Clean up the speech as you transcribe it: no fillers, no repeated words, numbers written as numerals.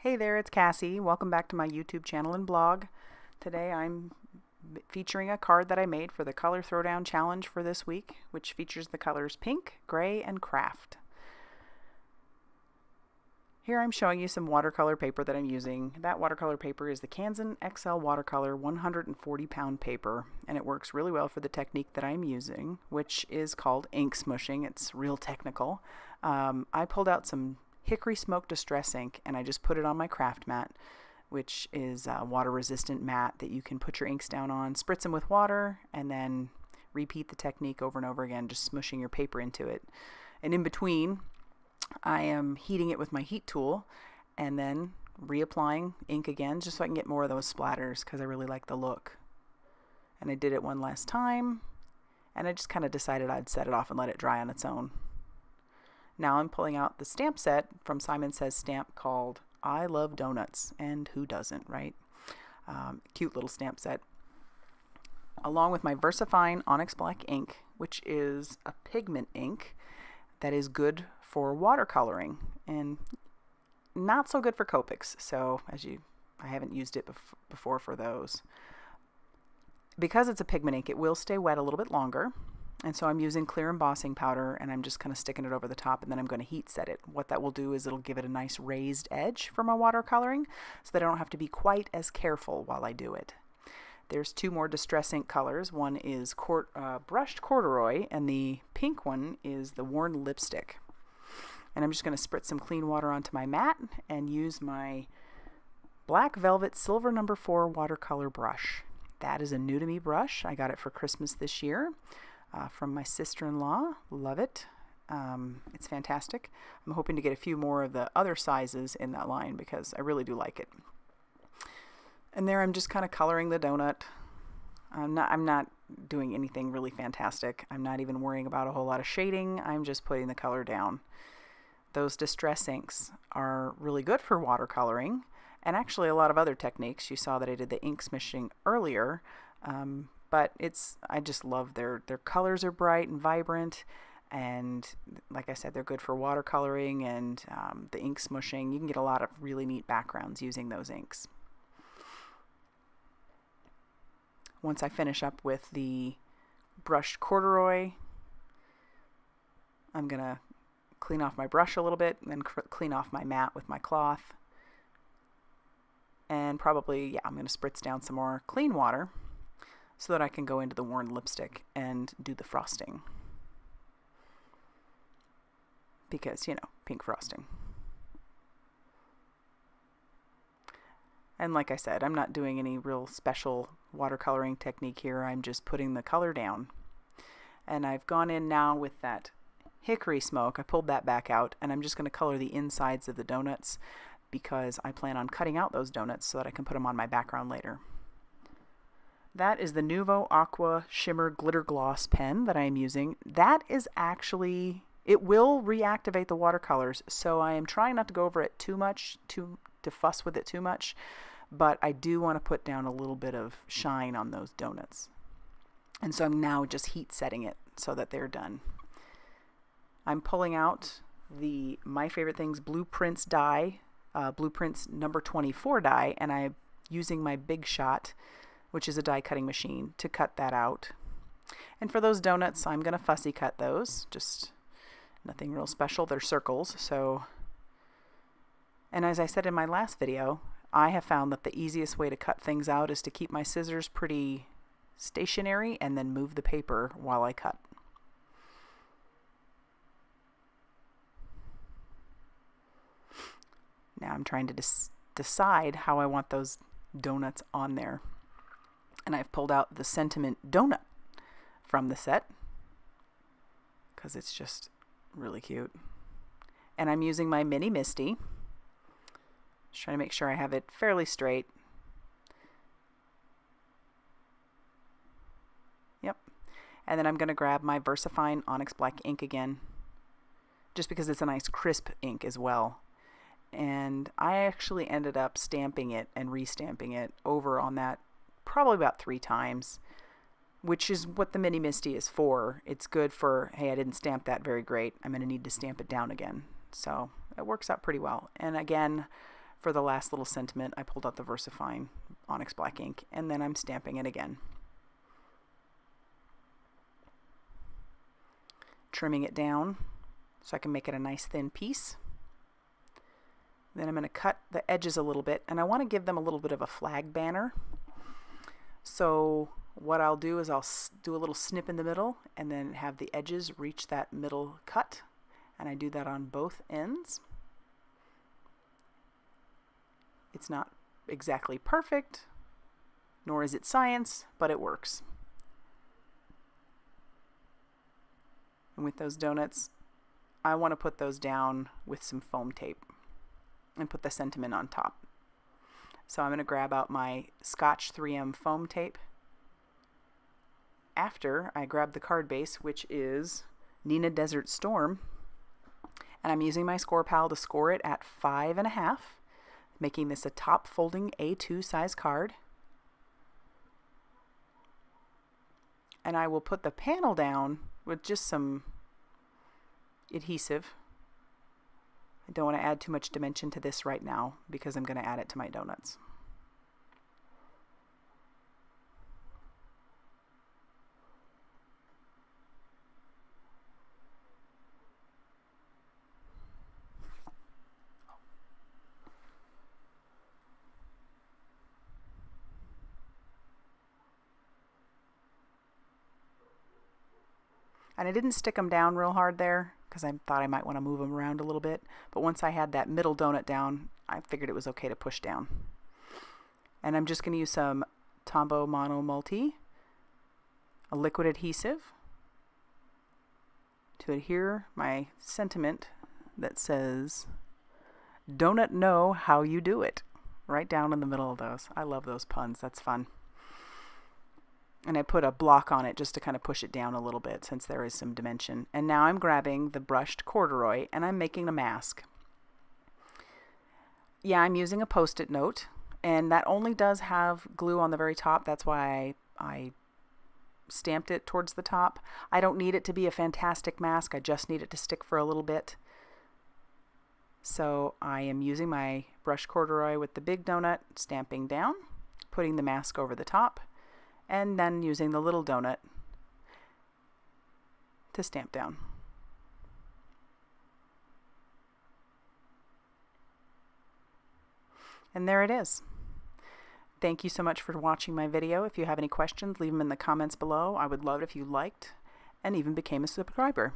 Hey there, it's Cassie. Welcome back to my YouTube channel and blog. Today I'm featuring a card that I made for the Color Throwdown Challenge for this week, which features the colors pink, gray, and craft. Here I'm showing you some watercolor paper that I'm using. That watercolor paper is the Canson XL Watercolor 140 pound paper, and it works really well for the technique that I'm using, which is called ink smushing. It's real technical. I pulled out some Hickory Smoke Distress ink and I just put it on my craft mat, which is a water resistant mat that you can put your inks down on, spritz them with water, and then repeat the technique over and over again, just smushing your paper into it. And in between, I am heating it with my heat tool and then reapplying ink again just so I can get more of those splatters because I really like the look. And I did it one last time and I just kind of decided I'd set it off and let it dry on its own. Now I'm pulling out the stamp set from Simon Says Stamp called I Love Donuts, and who doesn't, right? Cute little stamp set. Along with my Versafine Onyx Black ink, which is a pigment ink that is good for watercoloring and not so good for Copics. So I haven't used it before for those. Because it's a pigment ink, it will stay wet a little bit longer. And so I'm using clear embossing powder and I'm just kind of sticking it over the top and then I'm going to heat set it. What that will do is it'll give it a nice raised edge for my watercoloring so that I don't have to be quite as careful while I do it. There's two more distress ink colors. One is brushed corduroy and the pink one is the worn lipstick. And I'm just going to spritz some clean water onto my mat and use my Black Velvet Silver No. 4 watercolor brush. That is a new to me brush. I got it for Christmas this year. From my sister-in-law. Love it. It's fantastic. I'm hoping to get a few more of the other sizes in that line because I really do like it. And there I'm just kind of coloring the donut. I'm not doing anything really fantastic. I'm not even worrying about a whole lot of shading. I'm just putting the color down. Those distress inks are really good for watercoloring and actually a lot of other techniques. You saw that I did the ink smishing earlier. But I just love their colors are bright and vibrant, and like I said, they're good for watercoloring and the ink smushing. You can get a lot of really neat backgrounds using those inks. Once I finish up with the brushed corduroy, I'm going to clean off my brush a little bit and then clean off my mat with my cloth. And probably, I'm going to spritz down some more clean water so that I can go into the worn lipstick and do the frosting. Because, pink frosting. And like I said, I'm not doing any real special watercoloring technique here. I'm just putting the color down. And I've gone in now with that Hickory Smoke. I pulled that back out and I'm just going to color the insides of the donuts because I plan on cutting out those donuts so that I can put them on my background later. That is the Nuvo Aqua Shimmer Glitter Gloss pen that I am using. That is actually, it will reactivate the watercolors, so I am trying not to go over it too much, to fuss with it too much, but I do want to put down a little bit of shine on those donuts. And so I'm now just heat setting it so that they're done. I'm pulling out the My Favorite Things Blueprints die, Blueprints number 24 die, and I'm using my Big Shot, which is a die cutting machine, to cut that out. And for those donuts, I'm going to fussy cut those, just nothing real special. They're circles, so. And as I said in my last video, I have found that the easiest way to cut things out is to keep my scissors pretty stationary and then move the paper while I cut. Now I'm trying to decide how I want those donuts on there. And I've pulled out the Sentiment Donut from the set because it's just really cute. And I'm using my mini misti. Just trying to make sure I have it fairly straight. Yep. And then I'm going to grab my Versafine Onyx Black ink again, just because it's a nice crisp ink as well. And I actually ended up stamping it and restamping it over on that probably about 3 times, which is what the mini misti is for. It's good for, hey, I didn't stamp that very great, I'm going to need to stamp it down again. So it works out pretty well. And again, For the last little sentiment, I pulled out the Versafine Onyx black ink, and then I'm stamping it again. Trimming it down so I can make it a nice thin piece. Then I'm going to cut the edges a little bit, and I want to give them a little bit of a flag banner. So what I'll do is I'll do a little snip in the middle and then have the edges reach that middle cut, and I do that on both ends. It's not exactly perfect, nor is it science, but it works. And with those donuts, I want to put those down with some foam tape and put the sentiment on top. So I'm going to grab out my Scotch 3M foam tape. After I grab the card base, which is Neenah Desert Storm, and I'm using my score pal to score it at 5.5, making this a top folding A2 size card. And I will put the panel down with just some adhesive. I don't want to add too much dimension to this right now because I'm going to add it to my donuts. And I didn't stick them down real hard there because I thought I might want to move them around a little bit. But once I had that middle donut down, I figured it was okay to push down. And I'm just going to use some Tombow Mono Multi, a liquid adhesive, to adhere my sentiment that says, "Donut know how you do it," right down in the middle of those. I love those puns. That's fun. And I put a block on it just to kind of push it down a little bit since there is some dimension. And now I'm grabbing the brushed corduroy and I'm making a mask. Yeah, I'm using a Post-it note, and that only does have glue on the very top. That's why I stamped it towards the top. I don't need it to be a fantastic mask. I just need it to stick for a little bit. So I am using my brushed corduroy with the big donut, stamping down, putting the mask over the top, and then using the little donut to stamp down. And there it is. Thank you so much for watching my video. If you have any questions, leave them in the comments below. I would love it if you liked and even became a subscriber.